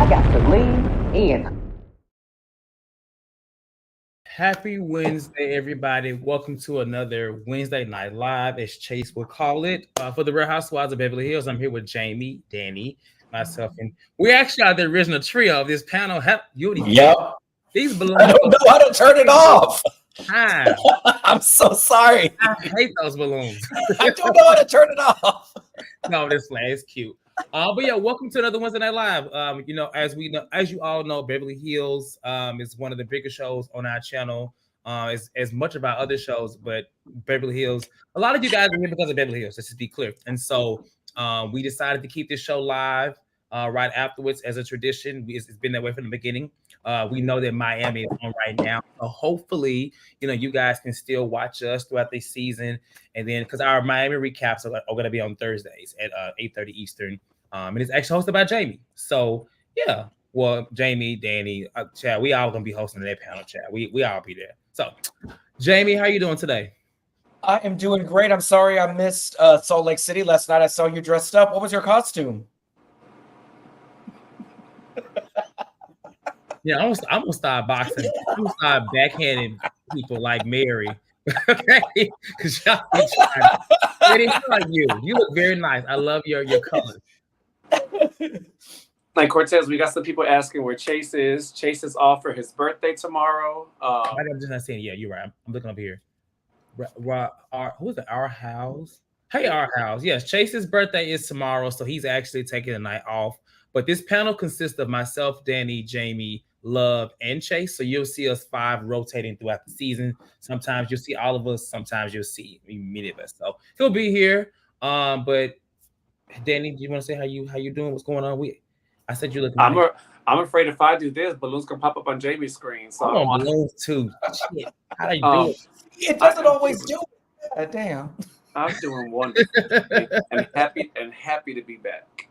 I got to lean in. Happy Wednesday, everybody. Welcome to another Wednesday Night Live, as Chase would call it. For the Real Housewives of Beverly Hills, I'm here with Jamie, Danny, myself, and we actually are the original trio of this panel. Yep. These balloons. I don't know how to turn it off. Hi. I'm so sorry. I hate those balloons. I don't know how to turn it off. No, this flag is cute. But yeah, welcome to another Wednesday Night Live. As you all know, Beverly Hills is one of the biggest shows on our channel. As much of our other shows, but Beverly Hills, a lot of you guys are here because of Beverly Hills. Let's just be clear. And so we decided to keep this show live right afterwards as a tradition. It's been that way from the beginning. We know that Miami is on right now, so hopefully, you guys can still watch us throughout the season. And then, because our Miami recaps are going to be on Thursdays at 8:30 Eastern, and it's actually hosted by Jamie. So yeah, well, Jamie, Danny, Chad, we all gonna be hosting that panel. Chad, we all be there. So, Jamie, how you doing today? I am doing great. I'm sorry I missed Salt Lake City last night. I saw you dressed up. What was your costume? Yeah, I'm gonna start boxing. I'm gonna start backhanding people like Mary. Okay, because y'all be trying. It is like you. You look very nice. I love your colors. Like Cortez, we got some people asking where Chase is. Chase is off for his birthday tomorrow. I'm just not saying. Yeah, you're right. I'm looking up here. Who's it? Our house. Hey, our house. Yes, Chase's birthday is tomorrow, so he's actually taking the night off. But this panel consists of myself, Danny, Jamie, Love, and Chase. So you'll see us 5 rotating throughout the season. Sometimes you'll see all of us. Sometimes you'll see many of us. So he'll be here. But Danny, do you want to say how you doing? What's going on? I said you look. I'm afraid if I do this, balloons can pop up on Jamie's screen. So I want balloons too. Shit. How do you do it? It doesn't always do it. Damn. I'm doing wonderful and happy to be back.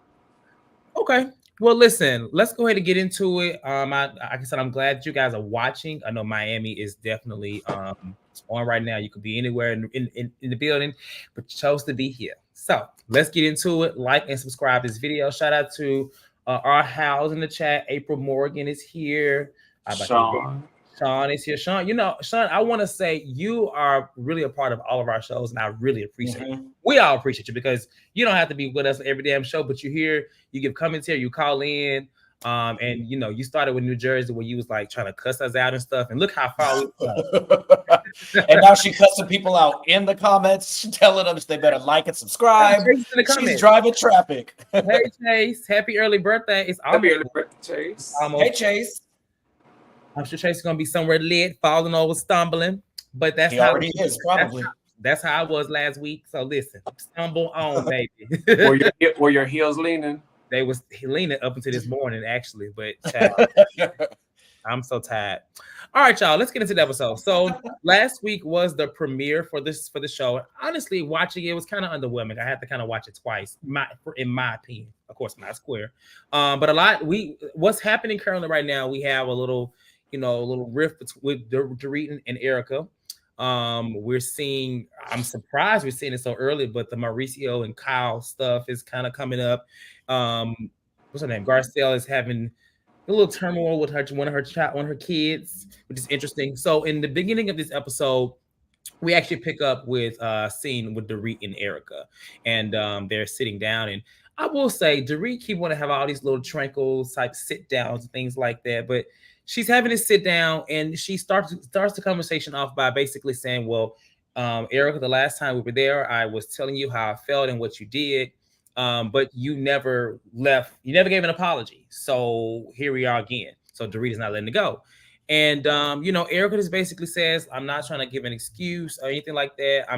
Okay. Well, listen, let's go ahead and get into it. Like I said, I'm glad that you guys are watching. I know Miami is definitely on right now. You could be anywhere in the building, but you chose to be here. So let's get into it. Like and subscribe this video. Shout out to our house in the chat. April Morgan is here. Sean is here. Sean, Sean, I want to say you are really a part of all of our shows, and I really appreciate it. We all appreciate you because you don't have to be with us every damn show, but you're here, you give commentary, you call in, and you started with New Jersey where you was like trying to cuss us out and stuff, and look how far we've come. And now she cussing people out in the comments, telling them they better like and subscribe. She's driving traffic. Hey Chase, happy early birthday! Happy early birthday, Chase. Hey Chase. I'm sure Chase is gonna be somewhere lit, falling over, stumbling. But that's he already is probably. That's how I was last week. So listen, stumble on, baby. Were your heels leaning? They was leaning up until this morning, actually. But I'm so tired. All right, y'all. Let's get into the episode. So last week was the premiere for the show. Honestly, watching it was kind of underwhelming. I had to kind of watch it twice, in my opinion. Of course, not square. But what's happening currently right now? We have a little rift with Dorit and Erika. I'm surprised we're seeing it so early, but the Mauricio and Kyle stuff is kind of coming up. What's her name? Garcelle is having a little turmoil with one of her kids, which is interesting. So in the beginning of this episode, we actually pick up with a scene with Dorit and Erika, and they're sitting down. And I will say, Dorit keep want to have all these little tranquils type sit downs and things like that, but she's having to sit down, and she starts the conversation off by basically saying, well, Erika, the last time we were there, I was telling you how I felt and what you did, but you never left. You never gave an apology. So here we are again. So Dorit is not letting it go. And, Erika just basically says, I'm not trying to give an excuse or anything like that. I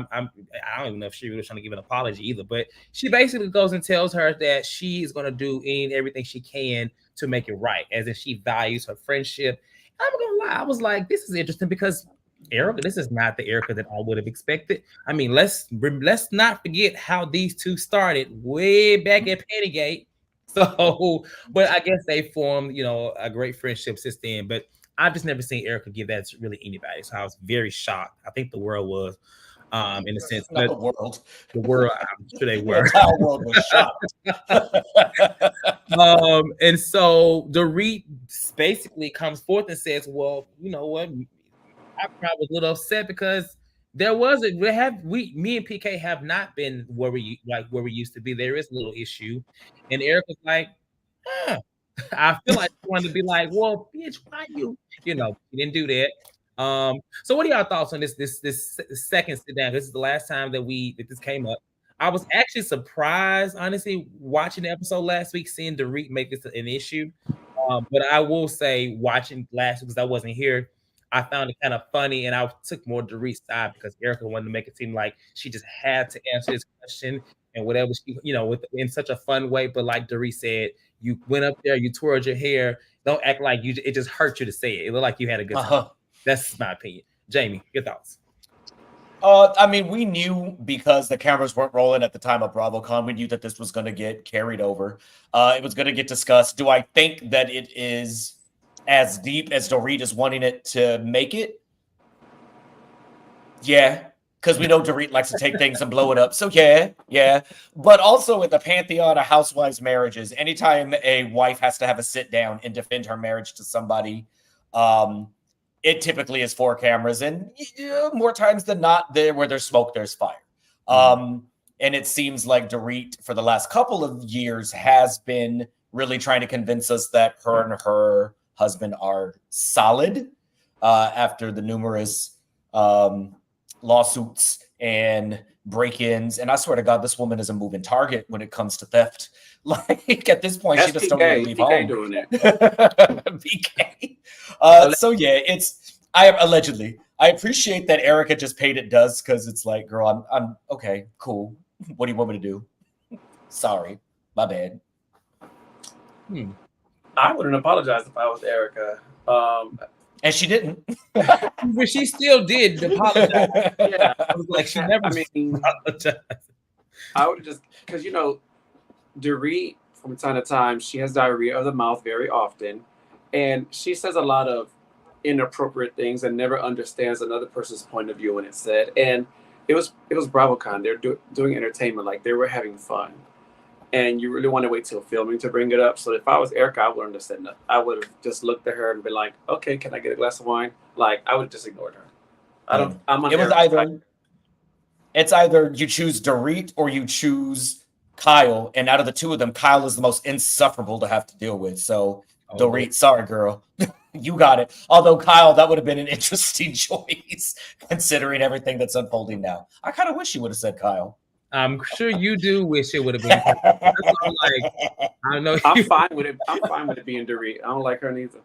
don't even know if she was trying to give an apology either, but she basically goes and tells her that she is going to do everything she can to make it right, as if she values her friendship. I'm going to lie. I was like, this is interesting because Erika, this is not the Erika that I would have expected. I mean, let's not forget how these two started way back at Pennygate. So, but I guess they formed, a great friendship since then. But I've just never seen Erika give that to really anybody. So I was very shocked. I think the world was. In a sense. Not the world. The world, I'm sure they The were. entire world was shocked. And so Dorit basically comes forth and says, well, you know what? I probably was a little upset because me and PK have not been where we used to be. There is a little issue. And Erika's like, huh. I feel like I wanted to be like, well, bitch, why you didn't do that. So what are y'all thoughts on this second sit down? This is the last time that this came up. I was actually surprised, honestly, watching the episode last week, seeing Dorit make this an issue. But I will say, watching last week, because I wasn't here, I found it kind of funny, and I took more Dorit's side because Erika wanted to make it seem like she just had to answer this question and whatever she, in such a fun way. But like Dorit said, you went up there, you twirled your hair. Don't act like it just hurt you to say it. It looked like you had a good time. That's my opinion. Jamie, your thoughts? I mean, we knew because the cameras weren't rolling at the time of BravoCon, we knew that this was going to get carried over. It was going to get discussed. Do I think that it is as deep as Dorit is wanting it to make it? Yeah, because we know Dorit likes to take things and blow it up. So yeah. But also in the pantheon of housewives marriages, anytime a wife has to have a sit down and defend her marriage to somebody, it typically is 4 cameras, and more times than not, where there's smoke, there's fire. And it seems like Dorit, for the last couple of years, has been really trying to convince us that her and her husband are solid after the numerous lawsuits and break-ins. And I swear to God, this woman is a moving target when it comes to theft. Like at this point, she just don't even leave home. Doing it. PK. So yeah, allegedly. I appreciate that Erika just paid it does, because it's like, girl, I'm okay, cool. What do you want me to do? Sorry, my bad. I wouldn't apologize if I was Erika. And she didn't. But she still did apologize. Yeah, I was like, she never apologized. I would just, because Dorit, from time to time, she has diarrhea of the mouth very often, and she says a lot of inappropriate things and never understands another person's point of view when it's said. And it was BravoCon. They're doing entertainment, like they were having fun, and you really want to wait till filming to bring it up. So if I was Erika, I wouldn't have said nothing. I would have just looked at her and been like, "Okay, can I get a glass of wine?" Like I would have just ignored her. It's either you choose Dorit or you choose Kyle, and out of the two of them, Kyle is the most insufferable to have to deal with. So Dorit, sorry, girl. You got it. Although Kyle, that would have been an interesting choice considering everything that's unfolding now. I kind of wish you would have said Kyle. I'm sure you do wish it would have been. I don't know. I'm fine with it. I'm fine with it being Dorit. I don't like her neither.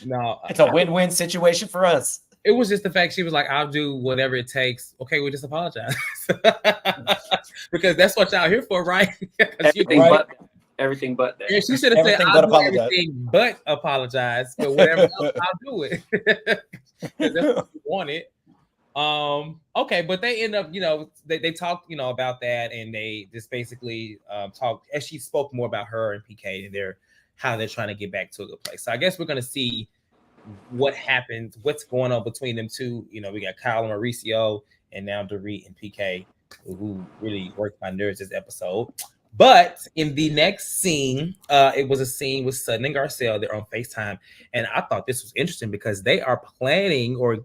No, it's a win-win situation for us. It was just the fact she was like, "I'll do whatever it takes." Okay, we'll just apologize because that's what y'all here for, right? Everything but that. Yeah, she should have said, "I'll do everything but apologize for whatever else. I'll do it." That's what we wanted. Okay, but they end up, they talked, about that, and they just basically talked as she spoke more about her and PK and how they're trying to get back to a good place. So I guess we're gonna see what happens, what's going on between them two. We got Kyle and Mauricio, and now Dorit and PK, who really worked my nerves this episode. But in the next scene, it was a scene with Sutton and Garcelle. They're on FaceTime, and I thought this was interesting because they are planning or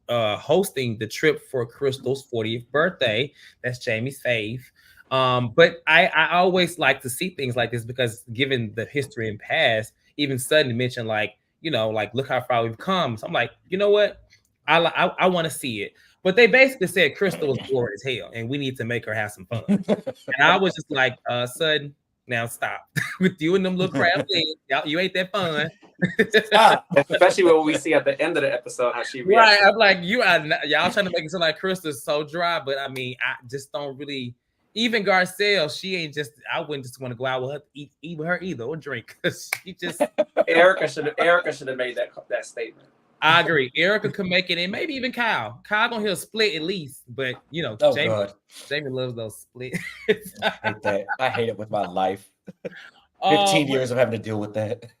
hosting the trip for Crystal's 40th birthday. That's Jamie's fave. But I always like to see things like this because given the history and past, even Sutton mentioned look how far we've come. So I'm like, you know what? I want to see it. But they basically said Crystal was bored as hell and we need to make her have some fun. And I was just like, Sutton, now stop. With you and them little crab legs, you ain't that fun. Especially when we see at the end of the episode how she reacts. Right, I'm like, y'all trying to make it sound like Crystal's so dry, but I mean, I just don't really. Even Garcelle, she ain't just. I wouldn't just want to go out with her, eat with her either, or drink, because she just. Erika should have made that statement. I agree. Erika could make it, and maybe even Kyle. Kyle gonna hear a split at least, but Jamie loves those splits. I hate that. I hate it with my life. 15 years of having to deal with that.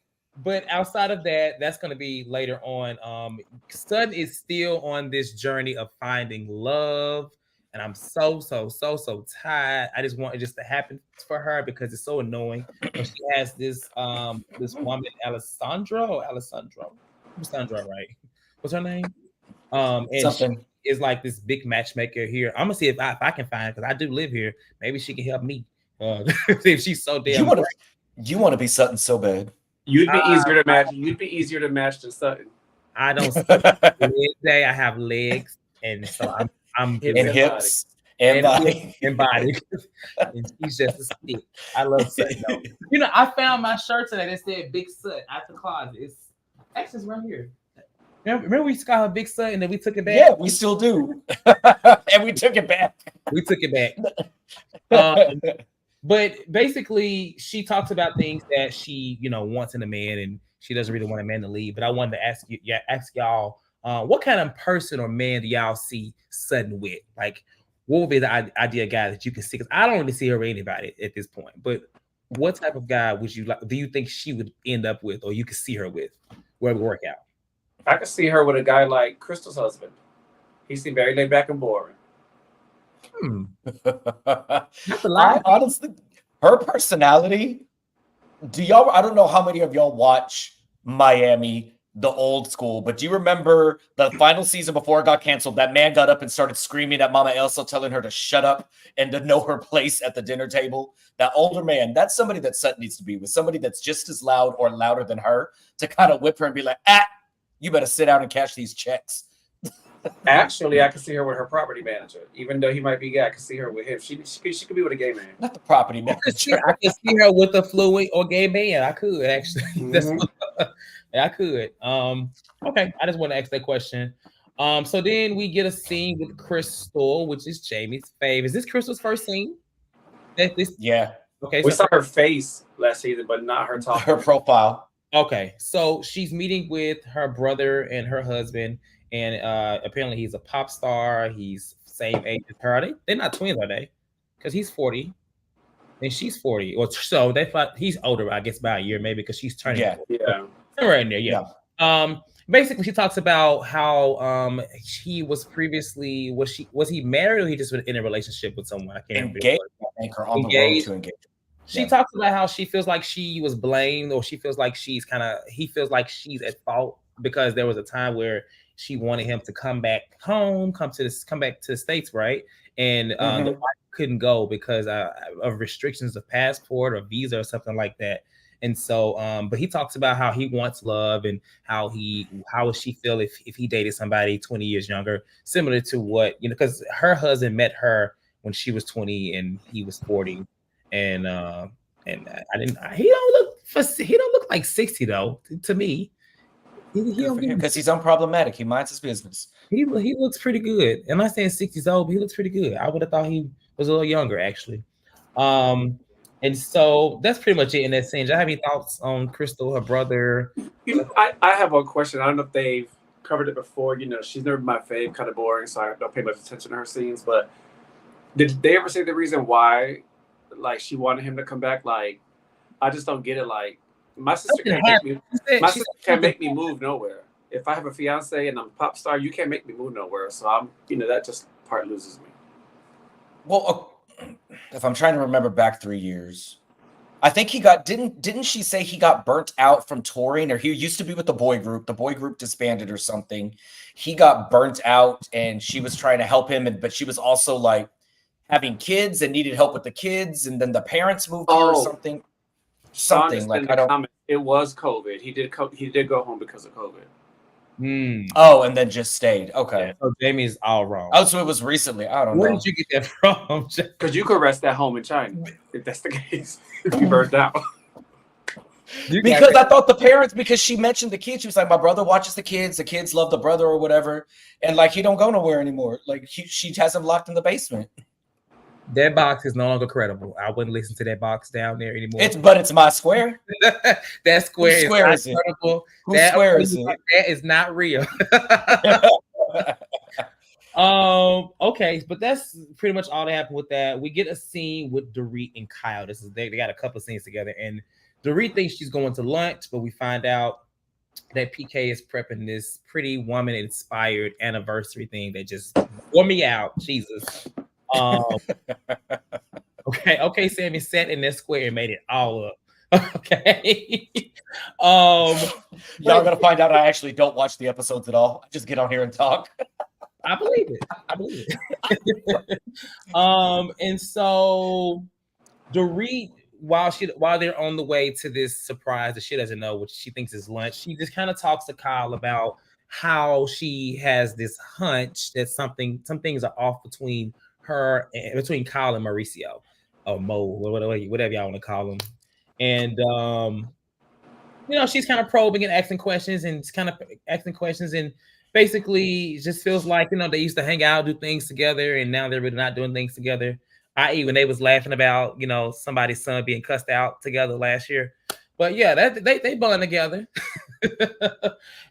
But outside of that, that's going to be later on. Sutton is still on this journey of finding love, and I'm so tired. I just want it just to happen for her because it's so annoying. But she has this woman, Alessandra, right? What's her name? And Something. she is like this big matchmaker here. I'm gonna see if I can find because I do live here. Maybe she can help me. If she's so damn. You want to be Sutton so bad. You'd be easier to match. You'd be easier to match than Sutton. I don't leg day. I have legs, and so I'm and hips and body. and body. And she's just a stick. I love Sutton. You know, I found my shirt today that said Big Sut out the closet. It's actually right here. Remember we used to call her Big Sut and then we took it back? Yeah, we still do. And we took it back. We took it back. But basically, she talks about things that she, wants in a man, and she doesn't really want a man to leave. But I wanted to ask y'all, what kind of person or man do y'all see Sutton with? Like, what would be the ideal guy that you can see? Because I don't really see her with anybody at this point. But what type of guy would you like? Do you think she would end up with, or you could see her with, where it would work out? I could see her with a guy like Crystal's husband. He seemed very laid back and boring. Honestly, her personality. I don't know how many of y'all watch Miami, the old school, but do you remember the final season before it got canceled? That man got up and started screaming at Mama Elsa, telling her to shut up and to know her place at the dinner table. That older man, that's somebody that Sutton needs to be with, somebody that's just as loud or louder than her to kind of whip her and be like, you better sit down and cash these checks. Actually, I can see her with her property manager. Even though he might be gay, I can see her with him. She could be with a gay man. Not the property manager. I can see her with a fluid or gay man. I could actually. I could. Okay. I just want to ask that question. So then we get a scene with Crystal, which is Jamie's fave. Is this Crystal's first scene? Yeah. Okay. We saw her face last season, but not her talk. Her profile. Okay. So she's meeting with her brother and her husband. And apparently he's a pop star. He's same age as her. They're not twins, are they? Because he's 40 and she's 40. Or so they thought he's older, I guess, by a year, maybe, because she's turning. Yeah. Right in there, yeah. Basically, she talks about how he was previously was he married or he just in a relationship with someone? I can't remember. Engaged. She talks about how she feels like she was blamed, or she feels like he feels like she's at fault because there was a time where she wanted him to come back home, come back to the States, right? And the wife couldn't go because of restrictions of passport or visa or something like that. And so, but he talks about how he wants love and how would she feel if he dated somebody 20 years younger, similar to what, because her husband met her when she was 20 and he was 40. And he don't look like 60 though, to me. Because he's unproblematic. He minds his business. He looks pretty good. I'm not saying 60's old, but he looks pretty good. I would have thought he was a little younger, actually. And so that's pretty much it in that scene. Do you have any thoughts on Crystal, her brother? I have one question. I don't know if they've covered it before. She's never been my fave, kind of boring, so I don't pay much attention to her scenes. But did they ever say the reason why, like, she wanted him to come back? Like, I just don't get it. Like, my sister can't make me move nowhere. If I have a fiance and I'm a pop star, you can't make me move nowhere. So that just part loses me. Well, if I'm trying to remember back 3 years, I think he didn't she say he got burnt out from touring, or he used to be with the boy group disbanded or something. He got burnt out and she was trying to help him, but she was also like having kids and needed help with the kids, and then the parents moved here or something. Something like it was COVID. He did go home because of COVID. Oh, and then just stayed. Okay. So Jamie's all wrong. Oh, so it was recently. I don't know. Where did you get that from? Because you could rest at home in China if that's the case. If you burned out. Because I thought the parents, because she mentioned the kids, she was like, my brother watches the kids love the brother or whatever, and like he don't go nowhere anymore. Like she has him locked in the basement. That box is no longer credible. I wouldn't listen to that box down there anymore. But it's my square. That square is not credible. Whose square is it? That is not real. Okay, but that's pretty much all that happened with that. We get a scene with Dorit and Kyle. They got a couple of scenes together, and Dorit thinks she's going to lunch, but we find out that PK is prepping this pretty woman-inspired anniversary thing that just wore me out. Jesus. Okay, Sammy sat in that square and made it all up. Okay. Y'all gonna find out I actually don't watch the episodes at all. I just get on here and talk. I believe it. And so Dorit, while they're on the way to this surprise that she doesn't know, which she thinks is lunch, she just kind of talks to Kyle about how she has this hunch that some things are off between Kyle and Mauricio, or Mo, whatever y'all want to call him. And she's kind of probing and asking questions, and basically just feels like they used to hang out, do things together, and now they're really not doing things together. I.e., when they was laughing about somebody's son being cussed out together last year. But yeah, that they bond together.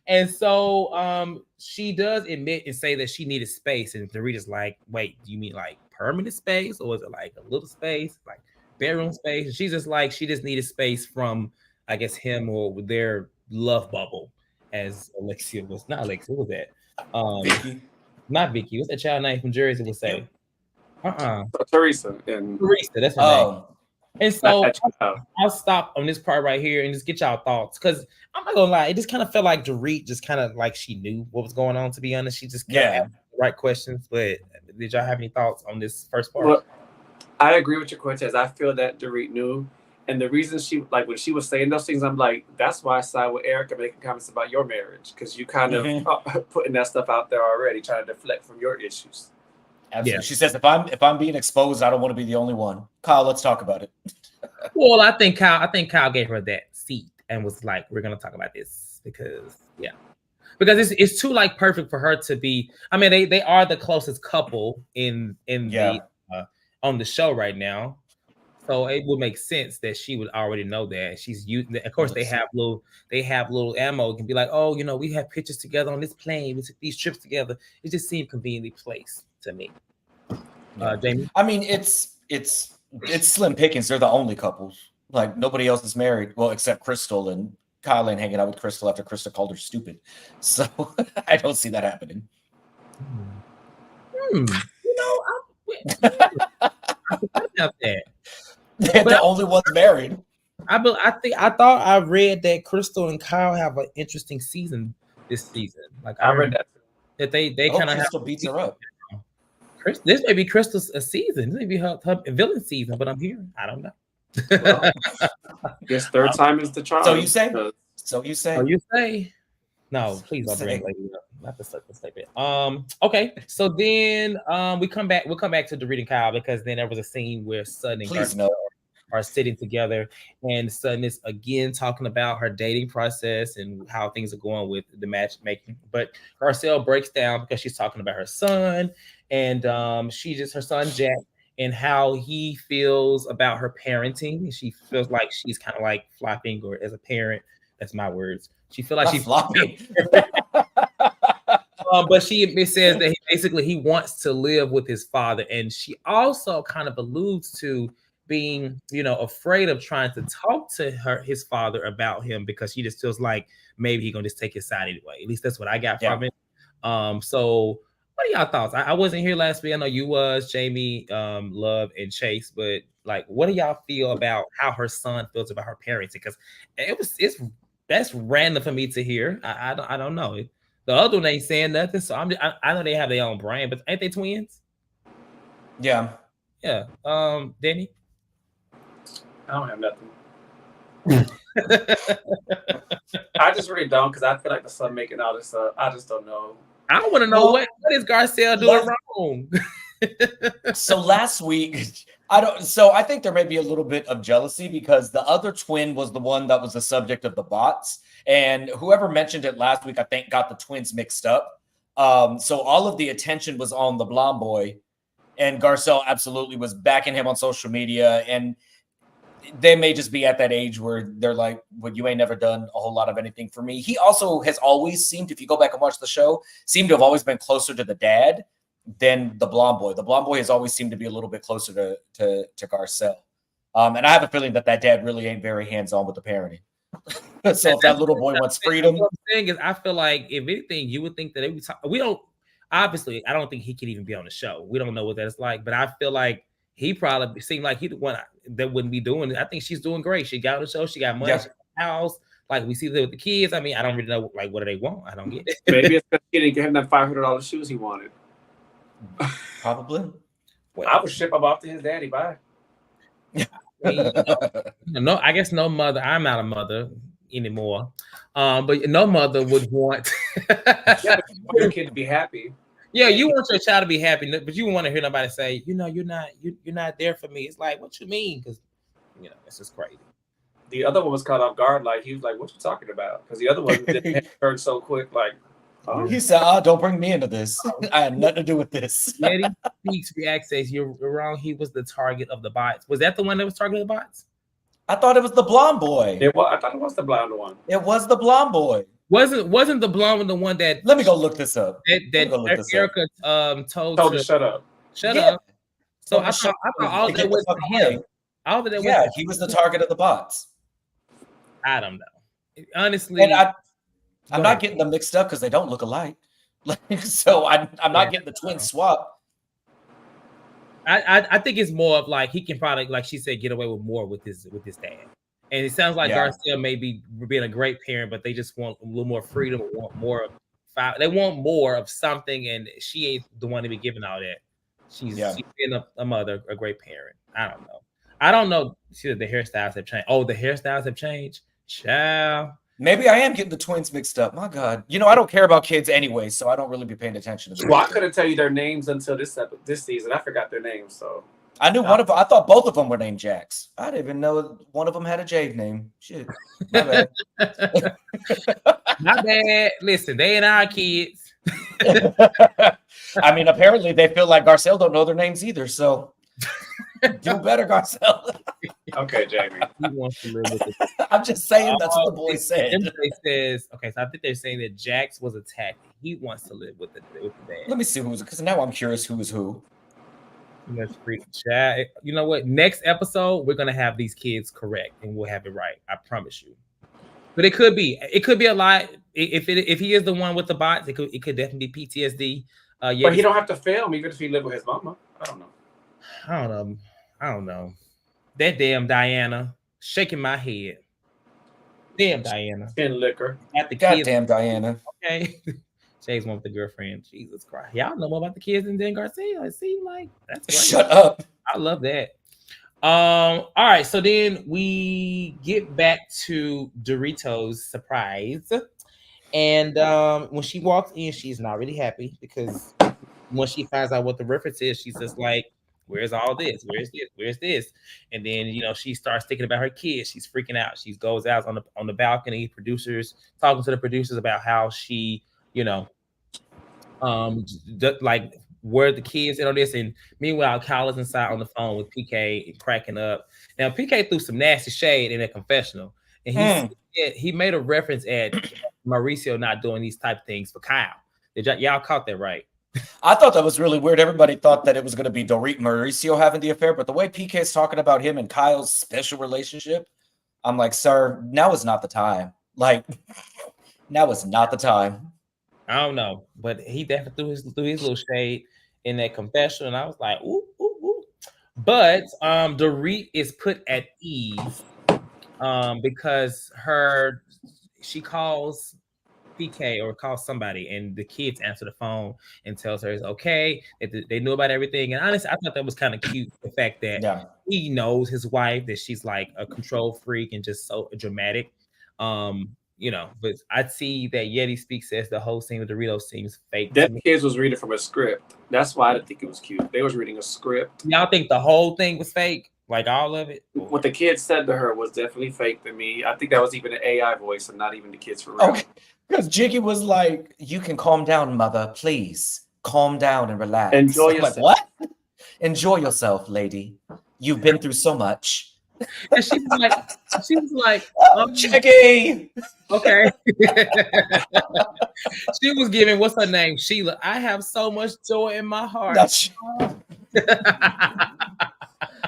And so she does admit and say that she needed space, and Dorita's like, wait, do you mean like permanent space, or is it like a little space, like bedroom space? And she's just like, she just needed space from, I guess, him or their love bubble, as Alexia was. Not Alexia, what was that? Vicky. Not Vicky. What's that child name from Jersey would say? Teresa. Teresa, that's her name. And so I'll stop on this part right here and just get y'all thoughts, because I'm not gonna lie, it just kind of felt like Dorit just kind of like she knew what was going on, to be honest. She just asked the right questions. But did y'all have any thoughts on this first part? Well, I agree with your Cortez. I feel that Dorit knew. And the reason she, like, when she was saying those things, I'm like, that's why I side with Erika making comments about your marriage, because you kind of putting that stuff out there already, trying to deflect from your issues. Absolutely. Yeah. She says, if I'm being exposed, I don't want to be the only one. Kyle, let's talk about it. Well, I think Kyle gave her that seat and was like, we're gonna talk about this because it's too like perfect for her to be. I mean, they are the closest couple in the on the show right now. So it would make sense that she would already know that. She's using, of course, they have little ammo. It can be like, oh, we have pictures together on this plane. We took these trips together. It just seemed conveniently placed to me. Jamie? I mean, it's slim pickings. They're the only couples. Like, nobody else is married. Well, except Crystal, and Kyle ain't hanging out with Crystal after Crystal called her stupid. So I don't see that happening. I forgot about that. They're the only ones married. I thought I read that Crystal and Kyle have an interesting season this season. Like I read that they kind of Crystal beats her up. This may be Crystal's season. This may be her villain season, but I'm here. I don't know. Well, I guess third time is the charm. So you say? No, please don't bring lady up. Not the statement. Okay. So then we'll come back to Dorit and Kyle, because then there was a scene where Sutton and Garcelle are sitting together, and Sutton is again talking about her dating process and how things are going with the matchmaking. But Garcelle breaks down because she's talking about her son, and her son Jack, and how he feels about her parenting. She feels like she's kind of like flopping, or as a parent, that's my words. She feels like she's flopping. But it says that he wants to live with his father, and she also kind of alludes to being, afraid of trying to talk to his father about him, because she just feels like maybe he's gonna just take his side anyway. At least that's what I got from it. So what are y'all thoughts? I wasn't here last week. I know you was, Jamie, Love, and Chase, but like, what do y'all feel about how her son feels about her parenting? Because that's random for me to hear. I don't know. The other one ain't saying nothing, so I know they have their own brand, but ain't they twins? Yeah. Danny? I don't have nothing. I just really don't, because I feel like the son making all this stuff. I just don't know. I want to know what is Garcelle doing wrong? So last week, I think there may be a little bit of jealousy, because the other twin was the one that was the subject of the bots, and whoever mentioned it last week, I think, got the twins mixed up. So all of the attention was on the blonde boy, and Garcelle absolutely was backing him on social media, and they may just be at that age where they're like, well, you ain't never done a whole lot of anything for me. He also has always seemed, if you go back and watch the show, seemed to have always been closer to the dad than the blonde boy. The blonde boy has always seemed to be a little bit closer to Garcelle. And I have a feeling that dad really ain't very hands-on with the parenting. So if that little boy wants freedom. What I'm saying is, I feel like if anything, you would think that we don't. Obviously, I don't think he could even be on the show. We don't know what that's like, but I feel like he probably seemed like he the one that wouldn't be doing it. I think she's doing great. She got on the show. She got money. She got a house. Like we see that with the kids. I mean, I don't really know like what do they want. I don't get it. Maybe it's because he didn't give him that $500 shoes he wanted. Probably. Well, I would ship him off to his daddy. Bye. I mean, no, I guess no mother. I'm not a mother anymore. But no mother would want yeah, but you want your kid to be happy. Yeah, you want your child to be happy, but you want to hear nobody say, you're not there for me. It's like, what you mean? Because it's just crazy. The other one was caught off guard, like he was like, "What you talking about?" Because the other one didn't heard so quick, like. Oh. He said, don't bring me into this. I had nothing to do with this. Yeti Speaks reacts says, you're wrong. He was the target of the bots. Was that the one that was targeted of the bots? I thought it was the blonde boy. I thought it was the blonde one. It was the blonde boy. Wasn't the blonde one the one that? Let me go look this up. That Erika told to shut up. Shut up. So I thought all that was him. All of that was he was the target of the bots. I don't know. Honestly, and I'm not getting them mixed up because they don't look alike. So I'm not getting the twin swap. I think it's more of like he can probably, like she said, get away with more with his dad. And it sounds like Garcelle may be being a great parent, but they just want a little more freedom, want more they want more of something, and she ain't the one to be giving all that. She's being a mother, a great parent. I don't know. See that the hairstyles have changed. Oh, the hairstyles have changed. Child. Maybe I am getting the twins mixed up. My God. I don't care about kids anyway, so I don't really be paying attention to them. Well, I couldn't tell you their names until this season. I forgot their names, so. I knew one of them. I thought both of them were named Jax. I didn't even know one of them had a Jade name. Shit. My bad. My bad. Listen, they ain't our kids. I mean, apparently they feel like Garcelle don't know their names either, so do better, Garcelle. Okay, Jamie. He wants to live with it. I'm just saying that's what the boy said. Says, okay, so I think they're saying that Jax was attacked. He wants to live with the dad. Let me see who's, because now I'm curious who is who. Let's freak chat. You know what? Next episode, we're gonna have these kids correct, and we'll have it right. I promise you. But it could be a lie. If he is the one with the bots, it could definitely be PTSD. But he don't have to film even if he live with his mama. I don't know. That damn Diana shaking my head. Damn Diana. In liquor. At the goddamn Diana. Okay. Shay's one with the girlfriend. Jesus Christ. Y'all know more about the kids than Garcelle. It seems like that's great. Shut up. I love that. All right. So then we get back to Dorito's surprise. And when she walks in, she's not really happy because when she finds out what the reference is, she's just like, where's all this? Where's this? Where's this? And then she starts thinking about her kids. She's freaking out. She goes out on the balcony, talking to the producers about how she, like where the kids and all this. And meanwhile, Kyle is inside on the phone with PK cracking up. Now PK threw some nasty shade in a confessional, and he made a reference at Mauricio not doing these type of things for Kyle. Y'all caught that right? I thought that was really weird. Everybody thought that it was going to be Dorit and Mauricio having the affair, but the way PK is talking about him and Kyle's special relationship, I'm like, sir, now is not the time. Like, now is not the time. I don't know, but he definitely threw his little shade in that confession, and I was like, ooh, ooh, ooh. But Dorit is put at ease because she calls PK or calls somebody, and the kids answer the phone and tells her it's okay. They knew about everything, and honestly, I thought that was kind of cute. The fact that he knows his wife, that she's like a control freak and just so dramatic. But I see that Yeti Speaks says the whole scene with Dorito seems fake. That kids was reading from a script. That's why I didn't think it was cute. They was reading a script. Y'all think the whole thing was fake? Like all of it? What the kids said to her was definitely fake to me. I think that was even an AI voice and not even the kids for real. Okay. Because Jiggy was like, you can calm down, mother. Please calm down and relax. Enjoy yourself. Like, what? Enjoy yourself, lady. You've been through so much. And she was like, Jiggy. Okay. She was giving, what's her name? Sheila. I have so much joy in my heart.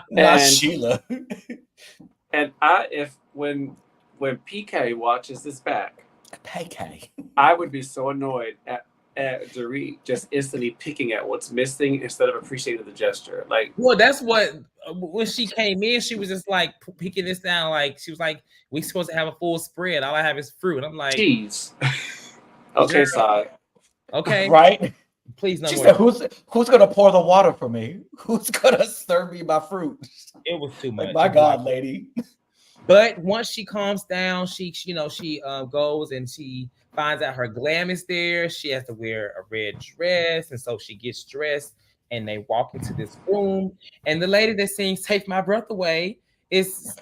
Not Sheila. And when PK watches this back, PK, I would be so annoyed at Dorit just instantly picking at what's missing instead of appreciating the gesture. Like, well, that's what when she came in, she was just like picking this down. Like she was like, "We supposed to have a full spread. All I have is fruit." I'm like, cheese. Okay, sorry. Okay, right? Please no She more. said, "Who's gonna pour the water for me? Who's gonna serve me my fruit?" It was too much. Like, my God, lady. But once she calms down, she goes and she finds out her glam is there. She has to wear a red dress, and so she gets dressed, and they walk into this room, and the lady that sings "Take My Breath Away" is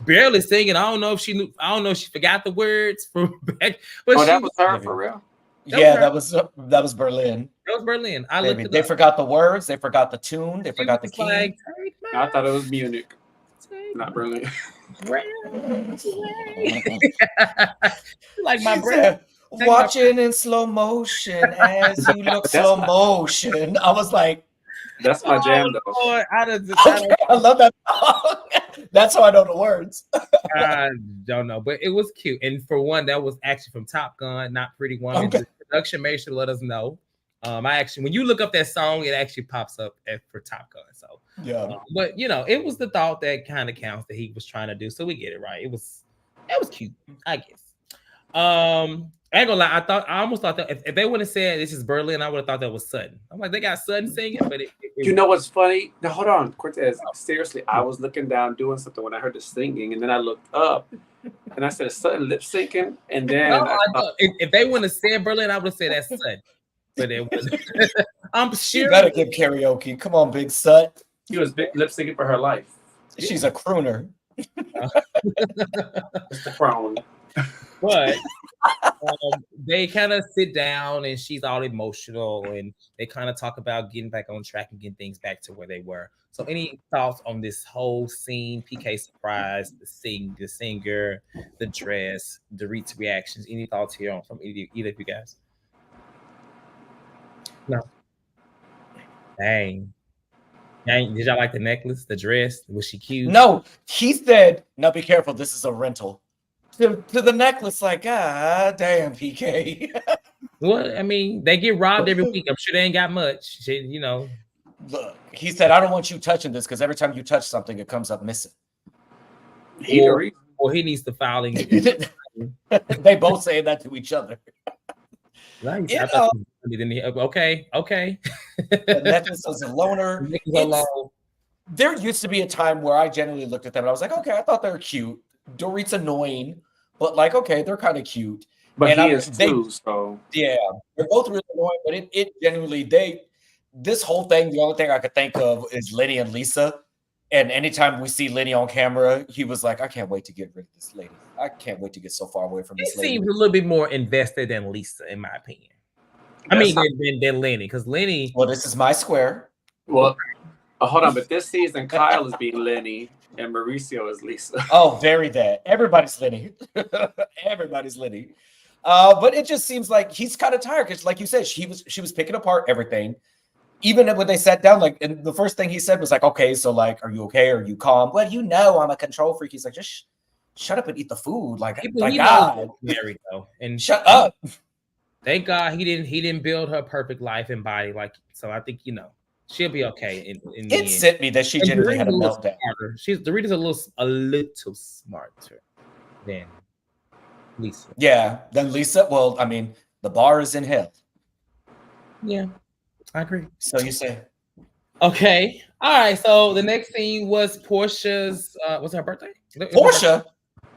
barely singing. I don't know if she knew. I don't know if she forgot the words from back. But that was her for real. That was Berlin. That was Berlin. They forgot the words. They forgot the tune. They forgot the key. Like, I thought it was Munich, not Berlin. Like my breath. Watching in slow motion as you look slow motion. I was like, that's my jam, though. Lord, I love that song. That's how I know the words. I don't know, but it was cute. And for one, that was actually from Top Gun, not Pretty Woman. Okay. The production made sure to let us know. When you look up that song, it actually pops up for Top Gun. So yeah, but it was the thought that kind of counts that he was trying to do. So we get it right. It was cute, I guess. I ain't gonna lie. I almost thought that if they would have said this is Berlin, I would have thought that was Sutton. I'm like, they got Sutton singing, but you know what's funny? Now hold on, Cortez. Seriously, I was looking down doing something when I heard the singing, and then I looked up, and I said Sutton lip syncing, and then if they wouldn't have said Berlin, I would have said that's Sutton. But it wasn't. I'm sure you gotta give karaoke. Come on, Big Sut. She was lip syncing for her life. She's a crooner. It's the crown. But they kind of sit down and she's all emotional and they kind of talk about getting back on track and getting things back to where they were. So any thoughts on this whole scene? PK surprise, the singer, the dress, Dorit's reactions. Any thoughts here from either of you guys? No. Dang. Did y'all like the necklace, the dress? Was she cute? No, he said, "Now be careful. This is a rental." To the necklace, like, damn, PK. Well, I mean, they get robbed every week. I'm sure they ain't got much. Look, he said, "I don't want you touching this because every time you touch something, it comes up missing." Or he needs to file. They both say that to each other. Okay. The necklace was a loner. There used to be a time where I genuinely looked at them and I was like, okay, I thought they were cute. Dorit's annoying, but like, okay, they're kind of cute. But he is too, so yeah, they're both really annoying. But it genuinely, this whole thing, the only thing I could think of is Lenny and Lisa. And anytime we see Lenny on camera, he was like, I can't wait to get rid of this lady. I can't wait to get so far away from this lady. He seems a little bit more invested than Lisa, in my opinion. Than Lenny, because Lenny. Well, this is my square. Well, hold on, but this season, Kyle is being Lenny and Mauricio is Lisa. Oh, very that. Everybody's Lenny. Everybody's Lenny. But it just seems like he's kind of tired because, like you said, she was picking apart everything. Even when they sat down, like, and the first thing he said was like, okay, so like, are you okay? Are you calm? Well, I'm a control freak. He's like, just shut up and eat the food. Like God. Married though. And shut up. Thank God he didn't build her perfect life and body. Like, so I think, she'll be okay. It sent me that she generally had a meltdown. Dorita's a little smarter than Lisa. Yeah, than Lisa. Well, I mean, the bar is in hell. Yeah, I agree. So you say. Okay. All right. So the next scene was Portia's. Was her birthday? Portia?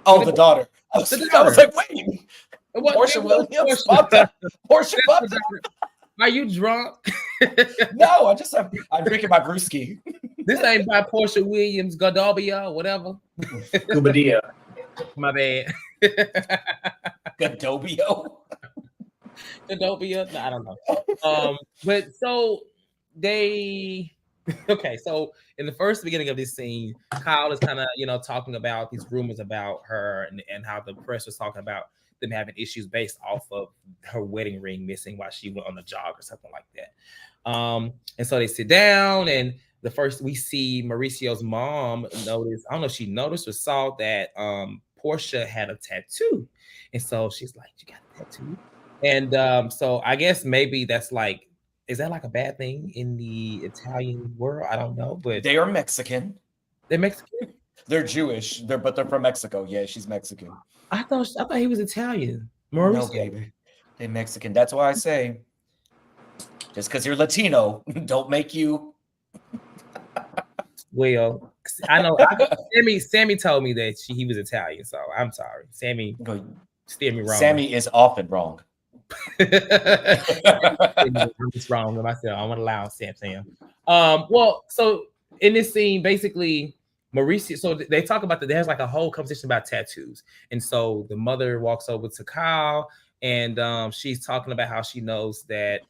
Oh, the daughter. I was like, wait. Portia Williams? Portia Butter? Are you drunk? No, I'm drinking my brewski. This ain't by Portia Williams, Godobia, whatever. Gubadia. My bad. Godobio? Godobia? No, I don't know. But so so in the beginning of this scene, Kyle is kind of, talking about these rumors about her and how the press was talking about them having issues based off of her wedding ring missing while she went on a jog or something like that. And so they sit down and the first we see Mauricio's mom notice, I don't know if she noticed or saw that Portia had a tattoo. And so she's like, you got a tattoo? And so I guess maybe that's like, is that like a bad thing in the Italian world? I don't know, but They are Mexican. they're Mexican. They're Jewish. But they're from Mexico. Yeah, she's Mexican. I thought he was Italian. No, Mauricio. baby. They're Mexican. That's why I say, just because you're Latino, don't make you. Well, I know Sammy told me that he was Italian, so I'm sorry. Sammy steered me wrong. Sammy is often wrong. I'm just wrong with myself. I want to allow Sam. Well, so in this scene, basically, Mauricio, so they talk about that there's like a whole conversation about tattoos. And so the mother walks over to Kyle and she's talking about how she knows that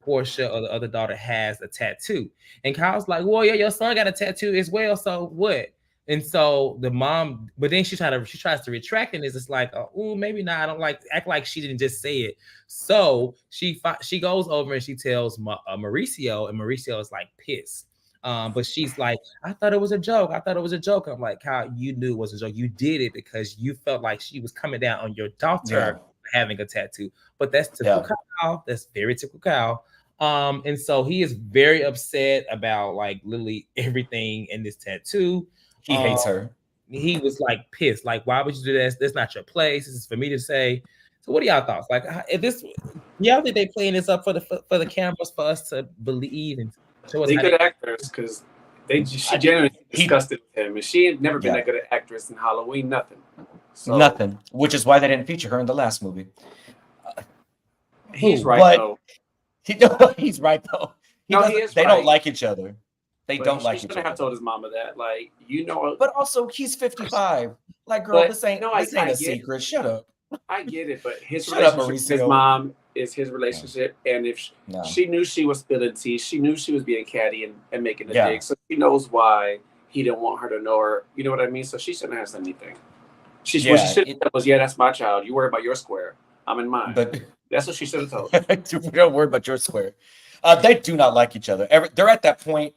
Portia or the other daughter has a tattoo. And Kyle's like, well, yeah, your son got a tattoo as well. So what? And so the mom, but then she tries to retract and it's like, oh, maybe not. I don't act like she didn't just say it. So she goes over and she tells Mauricio, and Mauricio is like pissed. But she's like, I thought it was a joke. I'm like, Kyle, you knew it was a joke. You did it because you felt like she was coming down on your daughter having a tattoo. But that's typical Kyle. That's very typical Kyle. And so he is very upset about like literally everything in this tattoo. He hates her. He was like pissed. Like, why would you do this? That's not your place. This is for me to say. So, what are y'all thoughts? Like, if this, y'all think they playing this up for the cameras for us to believe and show us? They good actors because she genuinely disgusted with him, and she had never been that good an actress in Halloween. Nothing. Nothing. Which is why they didn't feature her in the last movie. He's right though. He's right though. They don't like each other. They don't like each other. He shouldn't have told his mama that. Like, But also, he's 55. Like, girl, this ain't a secret. Shut up. I get it, but his relationship with his mom is his relationship. And if she knew she was spilling tea, she knew she was being catty and making a dig. So she knows why he didn't want her to know her. You know what I mean? So she shouldn't have said anything. What she should have said was, that's my child. You worry about your square. I'm in mine. But that's what she should have told. Don't worry about your square. They do not like each other. They're at that point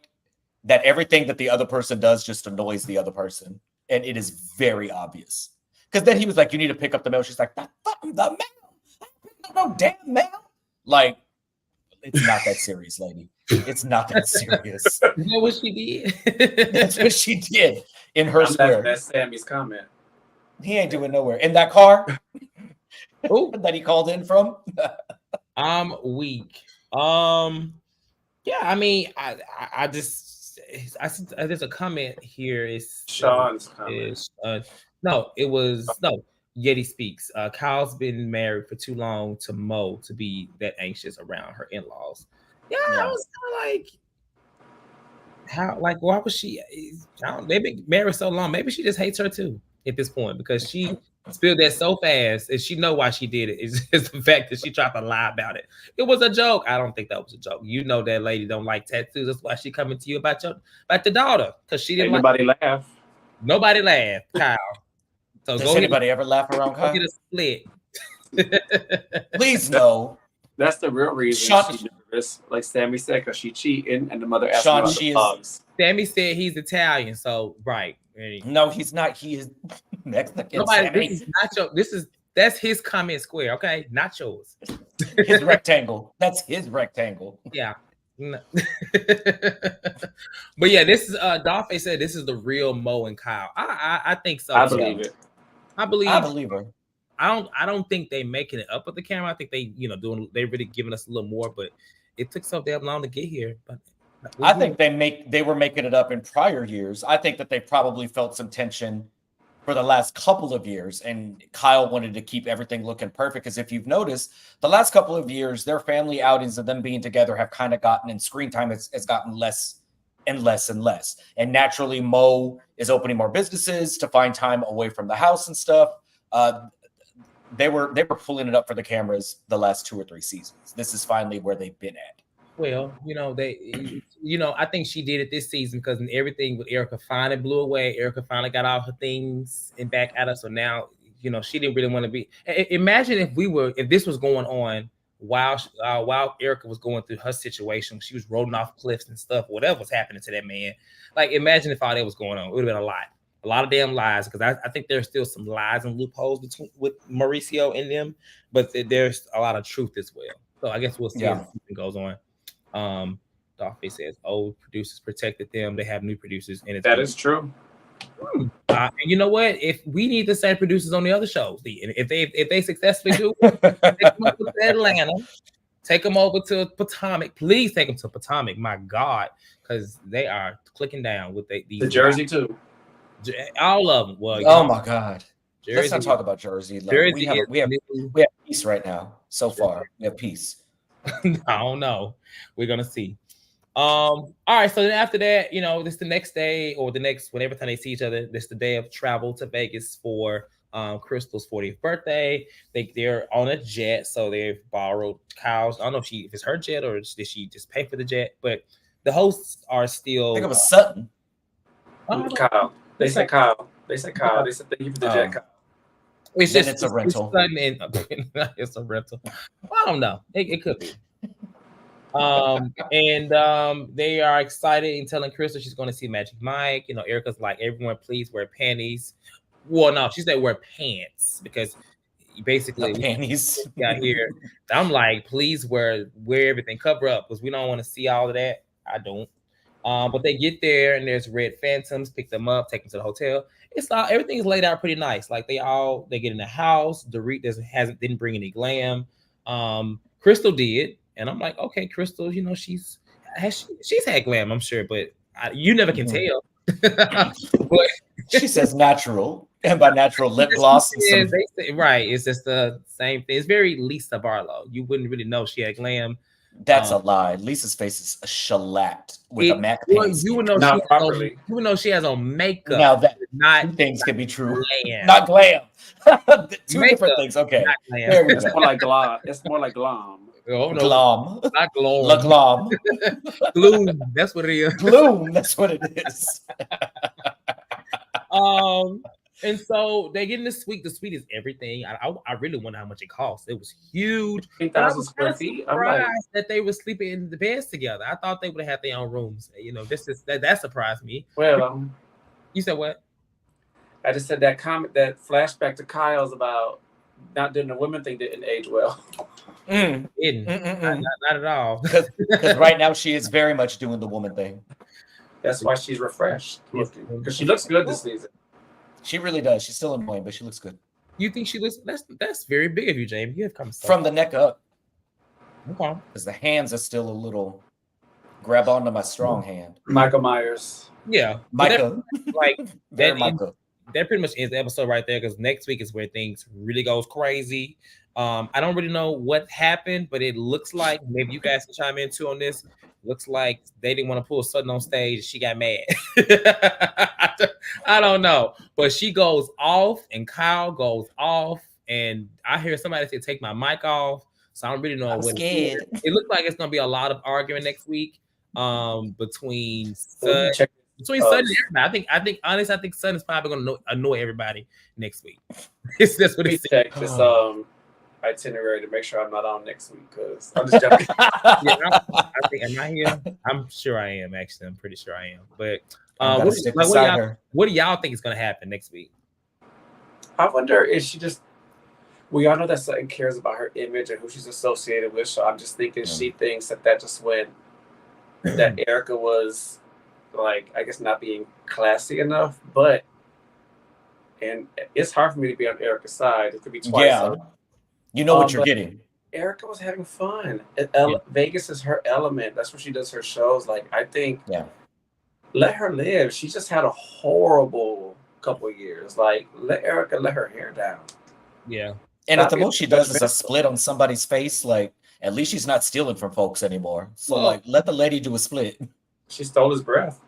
that everything that the other person does just annoys the other person. And it is very obvious. Because then he was like, you need to pick up the mail. She's like, the mail? I picked up no damn mail. Like, it's not that serious, lady. It's not that serious. Is that what she did? That's what she did in her square. That's Sammy's comment. He ain't doing nowhere. In that car that he called in from? I'm weak. Yeah, I mean, I just... there's a comment here. It's Sean's comment. Yeti speaks. Kyle's been married for too long to Mo to be that anxious around her in-laws. Yeah, I was kind of like, how? Like, why was she? They've been married so long. Maybe she just hates her too at this point because she spilled that so fast, and she know why she did it. It's just the fact that she tried to lie about it. It was a joke. I don't think that was a joke. You know that lady don't like tattoos. That's why she coming to you about the daughter because she didn't. Nobody laugh. Nobody laugh, Kyle. So does anybody ever laugh around Kyle? Get a split. Please no. That's the real reason she's nervous, like Sammy said, because she cheating and the mother asked about the dogs. Sammy said he's Italian, so right. No, he's not. He is Mexican. That's his comment square, okay? Not yours. His rectangle. That's his rectangle. Yeah. No. But yeah, this is Dolphin said this is the real Mo and Kyle. I think so. I believe it. I believe her. I don't think they making it up with the camera. I think they they really giving us a little more, but it took so damn long to get here. But I think they were making it up in prior years. I think that they probably felt some tension for the last couple of years, and Kyle wanted to keep everything looking perfect. Because if you've noticed, the last couple of years, their family outings and them being together have kind of gotten, and screen time has gotten less and less and less. And naturally, Mo is opening more businesses to find time away from the house and stuff. They were pulling it up for the cameras the last 2 or 3 seasons. This is finally where they've been at. Well, I think she did it this season because everything with Erika finally blew away. Erika finally got all her things and back at us. So now, she didn't really want to be. Imagine if this was going on while Erika was going through her situation, she was rolling off cliffs and stuff, whatever was happening to that man. Like, imagine if all that was going on. It would have been a lot of damn lies, because I think there's still some lies and loopholes with Mauricio and them, but there's a lot of truth as well. So I guess we'll see as it goes on. Dolphy says old producers protected them. They have new producers, and that is true. And you know what? If we need the same producers on the other shows, if they successfully do, take them over to Atlanta, take them over to Potomac. Please take them to Potomac. My God, because they are clicking down with the Jersey too. All of them. Well, oh my God. Jersey, let's not talk about Jersey. Like, Jersey we have peace right now. So far, we have peace. I don't know. We're gonna see. All right. So then after that, this the next day or the next whenever time they see each other. This the day of travel to Vegas for Crystal's 40th birthday. They're on a jet, so they've borrowed Kyle's. I don't know if it's her jet or did she just pay for the jet, but the hosts are still. I think it was Sutton. Kyle. They said Kyle. They said thank you for the jet, Kyle. It's a rental. It's a rental. I don't know. It could be. They are excited and telling Crystal she's going to see Magic Mike. Erika's like, everyone please wear panties. Well, no, she said wear pants because basically panties got here. I'm like, please wear everything, cover up because we don't want to see all of that. I don't. But they get there and there's red phantoms, pick them up, take them to the hotel. Everything is laid out pretty nice. Like they get in the house. Dorit didn't bring any glam. Crystal did, and I'm like, okay, Crystal, she's had glam, I'm sure, but you never can tell. But she says natural, and by natural lip gloss. Right, it's just the same thing. It's very Lisa Barlow. You wouldn't really know she had glam. That's a lie. Lisa's face is shellacked with a MAC paint. You would know she has on makeup. Now that not things can be true. Glam. Not glam. Two Makeup, different things. Okay. It's more like glom. It's more like glom. Oh, no. Glom. Not glom. La glom. Gloom. That's what it is. Gloom. That's what it is. And so they get in the suite. The suite is everything. I really wonder how much it costs. It was huge. 8,000 square feet. I'm surprised that they were sleeping in the beds together. I thought they would have had their own rooms. That surprised me. Well, you said what? I just said that comment, that flashback to Kyle's about not doing the women thing didn't age well. Not at all. Because right now she is very much doing the woman thing. That's why she's refreshed looking. Because she looks good this season. She really does. She's still annoying, but she looks good. You think she looks? That's very big of you, Jamie. You have come from the neck up. Okay. Because the hands are still a little. Grab onto my strong hand. Michael Myers. Yeah, Micah. That pretty much ends the episode right there because next week is where things really goes crazy. I don't really know what happened, but it looks like maybe you guys can chime in too on this. Looks like they didn't want to pull Sutton on stage. She got mad. I don't know, but she goes off and Kyle goes off, and I hear somebody say, "Take my mic off." So I don't really know. I'm scared. It looks like it's gonna be a lot of arguing next week between Sutton and everybody. I think honestly, I think Sutton is probably gonna annoy everybody next week. That's what he said. This itinerary to make sure I'm not on next week because I'm just joking. I think am I here? I'm sure I am. Actually, I'm pretty sure I am. But what do y'all think is going to happen next week? I wonder if she just. We all know that Sutton cares about her image and who she's associated with. So I'm just thinking she thinks that just went. That Erika was, like, I guess not being classy enough, and it's hard for me to be on Erika's side. It could be twice. Yeah. You know what you're getting. Erika was having fun. Vegas is her element. That's where she does her shows. Like, I think, let her live. She just had a horrible couple of years. Like, let Erika let her hair down. Yeah. And at the most she does is a split on somebody's face. Like, at least she's not stealing from folks anymore. So, let the lady do a split. She stole his breath.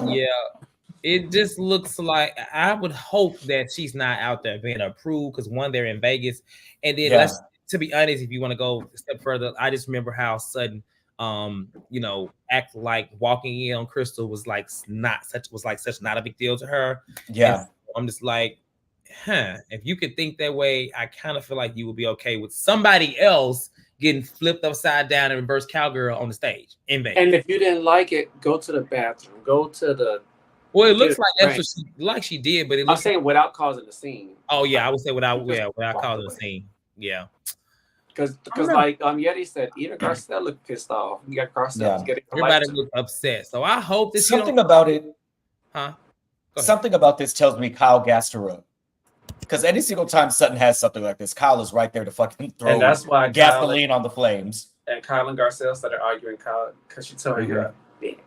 Yeah. It just looks like I would hope that she's not out there being approved because one, they're in Vegas, and then to be honest, if you want to go a step further, I just remember how Sutton, act like walking in on Crystal was like such not a big deal to her. Yeah, I'm just like, if you could think that way, I kind of feel like you would be okay with somebody else getting flipped upside down and reverse cowgirl on the stage in Vegas. And if you didn't like it, go to the bathroom. Go to the. Well, it looks like that's what she did, but it looks. I'm saying without causing a scene. Oh yeah, I would say without causing a scene. Yeah. Because like Yeti said, even Garcelle looked pissed off. You got Garcelle getting everybody looked upset. So I hope this something about it. Huh? Something about this tells me Kyle gassed her up. Because any single time Sutton has something like this, Kyle is right there to fucking throw and that's why gasoline on the flames. And Kyle and Garcelle started arguing. Kyle, because she told her you're a bitch.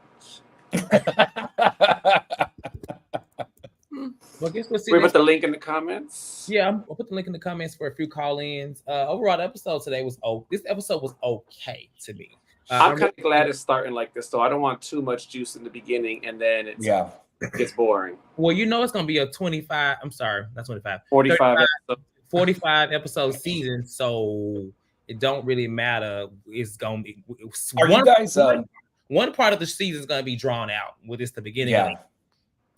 Well, I guess we'll see. We put the link in the comments. Yeah, I'll put the link in the comments for a few call-ins. Overall, the episode today was this episode was okay to me. I'm kind of glad it's starting like this, though. I don't want too much juice in the beginning, and then it gets boring. Well, you know it's gonna be a 25. I'm sorry, not 25. 45 episode season, so it don't really matter. It's gonna be. One part of the season is gonna be drawn out with this the beginning. Yeah.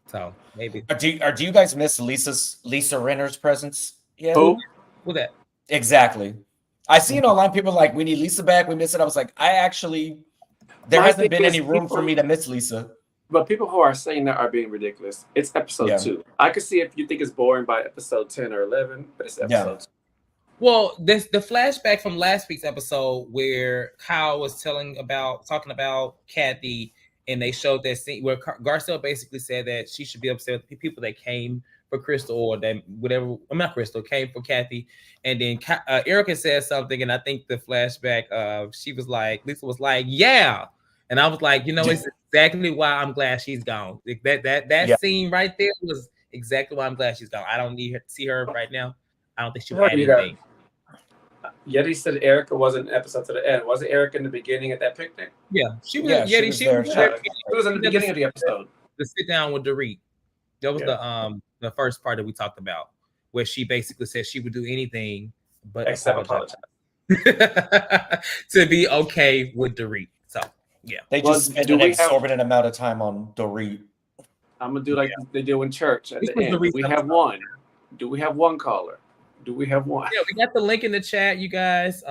So maybe. Do you guys miss Lisa Renner's presence? Yeah. Who? Who that? Exactly. I seen online people like, we need Lisa back. We miss it. I was like, there hasn't been any room for me to miss Lisa. But people who are saying that are being ridiculous. It's episode 2. I could see if you think it's boring by episode 10 or 11, but it's episode 2. Well, the flashback from last week's episode where Kyle was talking about Kathy, and they showed that scene where Garcelle basically said that she should be upset with the people that came for Crystal, or that whatever. I'm not Crystal, came for Kathy, and then Erika said something, and I think the flashback, Lisa was like, yeah, and I was like, it's exactly why I'm glad she's gone. That scene right there was exactly why I'm glad she's gone. I don't need to see her right now. I don't think she had anything. Yeti said Erika wasn't an episode to the end. Wasn't Erika in the beginning at that picnic? Yeah, she was. Yeti, she was there. It was in the beginning of the episode. The sit down with Dorit. That was the first part that we talked about, where she basically said she would do anything but except apologize to be okay with Dorit. So yeah, they just spent an exorbitant amount of time on Dorit. I'm gonna do like they do in church at the end. We have one. Do we have one caller? Do we have one? Yeah, we got the link in the chat, you guys.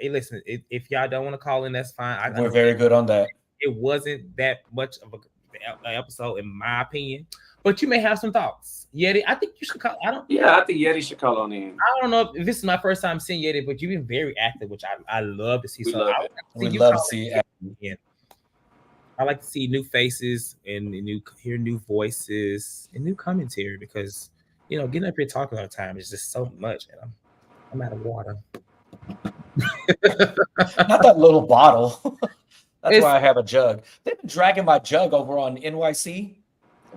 Listen, if y'all don't want to call in, that's fine. We're very good on that. It wasn't that much of an episode, in my opinion, but you may have some thoughts. Yeti, I think you should call. I think Yeti should call on in. I don't know if this is my first time seeing Yeti, but you've been very active, which I love to see. We love to see again. I like to see new faces and hear new voices and new commentary, because getting up here talking all the time is just so much, and I'm out of water. Not that little bottle. That's why I have a jug. They've been dragging my jug over on NYC.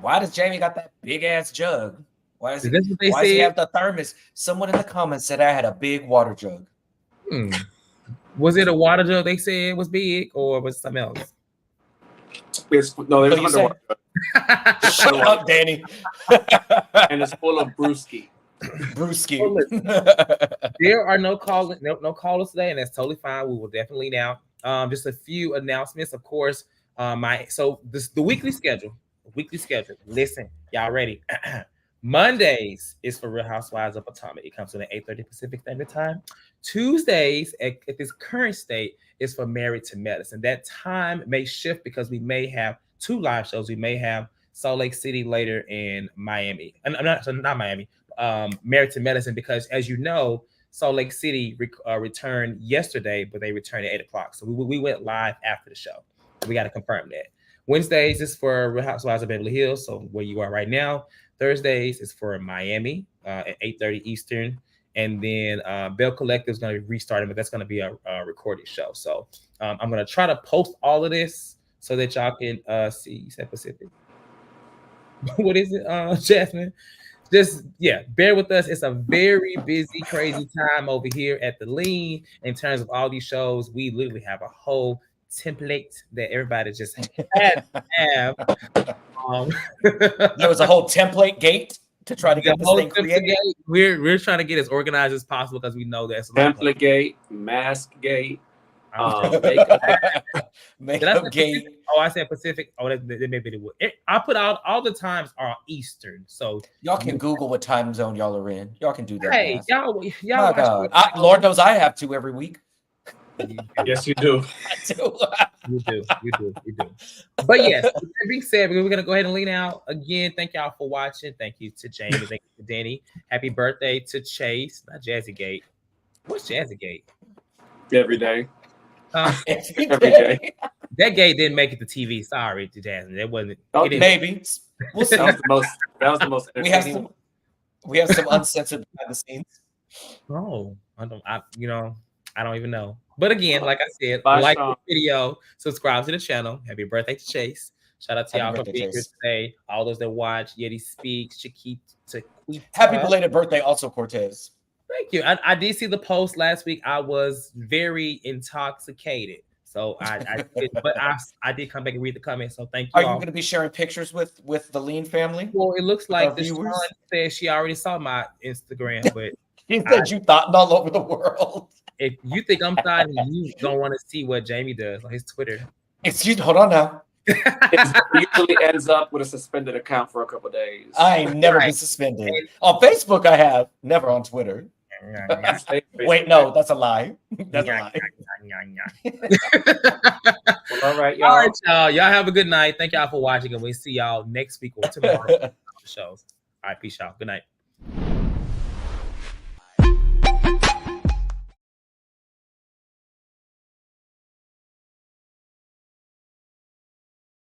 Why does Jamie got that big ass jug? Why does he have the thermos? Someone in the comments said I had a big water jug. Was it a water jug they said was big, or was it something else? There's underwater. Shut up, Danny. And it's full of brewski. There are no callers today, and that's totally fine. We will definitely now. Just a few announcements, of course. The weekly schedule. Listen, y'all ready? Mondays is for Real Housewives of Potomac. It comes in at 8:30 Pacific Standard Time. Tuesdays at this current state is for Married to Medicine. That time may shift because we may have 2 live shows. We may have Salt Lake City later in Miami. And not Miami. Married to Medicine, because as you know, Salt Lake City returned yesterday, but they returned at 8:00. So we went live after the show. We got to confirm that. Wednesdays is for Real Housewives of Beverly Hills, so where you are right now. Thursdays is for Miami at 8:30 Eastern. And then Bell Collective is going to be restarting, but that's going to be a recorded show. So I'm going to try to post all of this so that y'all can see. You said Pacific. What is it, Jasmine? Just, bear with us. It's a very busy, crazy time over here at the Lean in terms of all these shows. We literally have a whole template that everybody just had to have. There was a whole template gate to try to get this thing created. We're trying to get as organized as possible, because we know that's template gate, mask gate, makeup gate. Oh, I said Pacific. Oh, that maybe it would. I put out all the times are Eastern, so y'all can Google what time zone y'all are in. Y'all can do that. Hey, y'all. My God, Lord knows I have to every week. Yes, you do. I do. You do. But yes, with that being said, we're gonna go ahead and lean out again. Thank y'all for watching. Thank you to Jamie. Thank you to Danny. Happy birthday to Chase, not Jazzy Gate. What's Jazzy Gate? Every day. Every Every day. That gate didn't make it to TV. Sorry to Jasmine. It wasn't. Oh, It didn't. Maybe. We'll see. That was the most entertaining. We have some uncensored behind the scenes. Oh, I don't even know. But again, like I said, Bye, like Sean. the video, subscribe to the channel. Happy birthday to Chase. Shout out to Happy y'all for birthday, being here Chase. today. All those that watch, Yeti Speaks, Chiquita. Happy belated birthday, also Cortez. Thank you. I did see the post last week. I was very intoxicated. So I did come back and read the comments. So thank you. Are you going to be sharing pictures with the Lean family? Well, it looks like the viewers? Sean said she already saw my Instagram, but You said you thought all over the world. if you think I'm thought, you don't want to see what Jamie does on his Twitter. Excuse me, hold on now. It usually ends up with a suspended account for a couple of days. I ain't never been suspended. On Facebook, I have. Never on Twitter. Wait, no, that's a lie. That's a lie. Well, all right, y'all. All right, y'all. Y'all have a good night. Thank y'all for watching, and we'll see y'all next week or tomorrow on the shows. All right, peace, y'all. Good night.